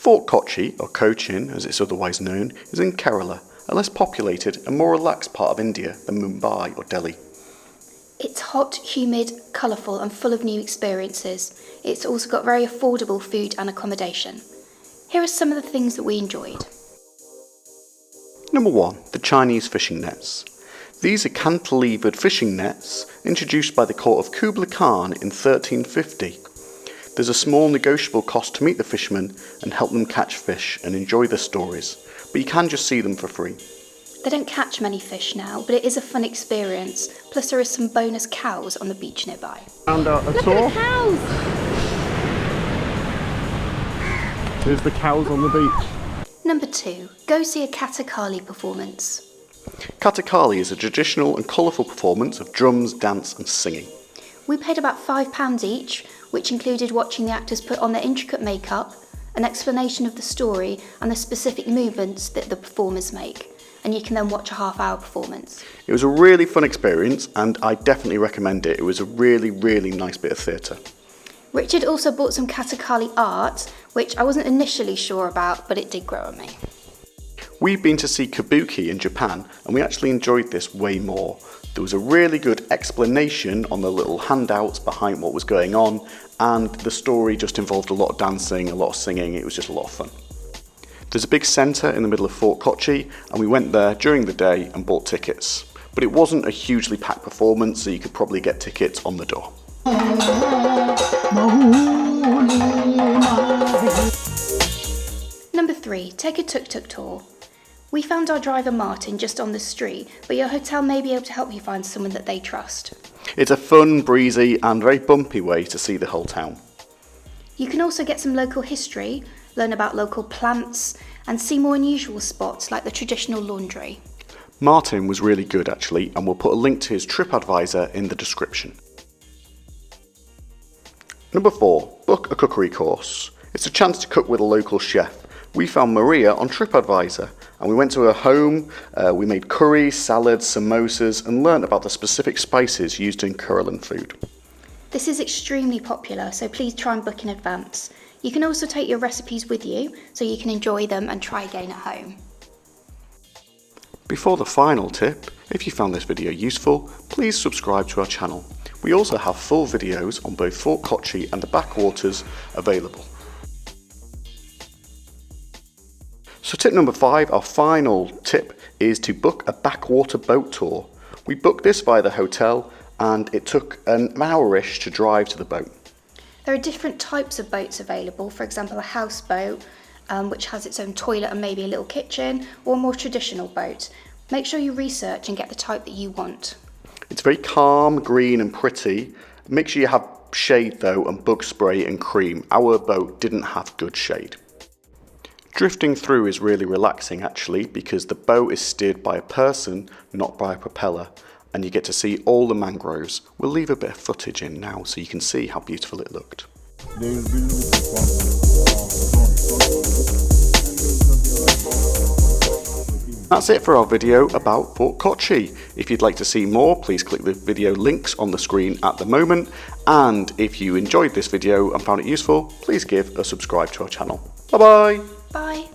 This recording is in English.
Fort Kochi, or Cochin as it's otherwise known, is in Kerala, a less populated and more relaxed part of India than Mumbai or Delhi. It's hot, humid, colourful and full of new experiences. It's also got very affordable food and accommodation. Here are some of the things that we enjoyed. Number 1. The Chinese fishing nets. These are cantilevered fishing nets introduced by the court of Kublai Khan in 1350. There's a small negotiable cost to meet the fishermen and help them catch fish and enjoy their stories, but you can just see them for free. They don't catch many fish now, but it is a fun experience. Plus there are some bonus cows on the beach nearby. Found out a tour. Look at the cows! Here's the cows on the beach. Number 2, go see a Kathakali performance. Kathakali is a traditional and colourful performance of drums, dance and singing. We paid about £5 each, which included watching the actors put on their intricate makeup, an explanation of the story and the specific movements that the performers make. And you can then watch a half-hour performance. It was a really fun experience and I definitely recommend it. It was a really, really nice bit of theatre. Richard also bought some Kathakali art, which I wasn't initially sure about, but it did grow on me. We've been to see Kabuki in Japan and we actually enjoyed this way more. There was a really good explanation on the little handouts behind what was going on, and the story just involved a lot of dancing, a lot of singing. It was just a lot of fun. There's a big centre in the middle of Fort Kochi and we went there during the day and bought tickets. But it wasn't a hugely packed performance, so you could probably get tickets on the door. Number 3, take a Tuk Tuk Tour. We found our driver Martin just on the street, but your hotel may be able to help you find someone that they trust. It's a fun, breezy and very bumpy way to see the whole town. You can also get some local history, learn about local plants and see more unusual spots like the traditional laundry. Martin was really good actually, and we'll put a link to his TripAdvisor in the description. Number 4, book a cookery course. It's a chance to cook with a local chef. We found Maria on TripAdvisor and we went to her home, we made curries, salads, samosas and learnt about the specific spices used in Kerala food. This is extremely popular, so please try and book in advance. You can also take your recipes with you so you can enjoy them and try again at home. Before the final tip, if you found this video useful, please subscribe to our channel. We also have full videos on both Fort Kochi and the backwaters available. So tip number 5, our final tip, is to book a backwater boat tour. We booked this via the hotel and it took an hour-ish to drive to the boat. There are different types of boats available, for example a houseboat, which has its own toilet and maybe a little kitchen, or a more traditional boat. Make sure you research and get the type that you want. It's very calm, green and pretty. Make sure you have shade though and bug spray and cream. Our boat didn't have good shade. Drifting through is really relaxing actually, because the boat is steered by a person, not by a propeller, and you get to see all the mangroves. We'll leave a bit of footage in now so you can see how beautiful it looked. That's it for our video about Fort Kochi. If you'd like to see more, please click the video links on the screen at the moment. And if you enjoyed this video and found it useful, please give a subscribe to our channel. Bye bye. Bye.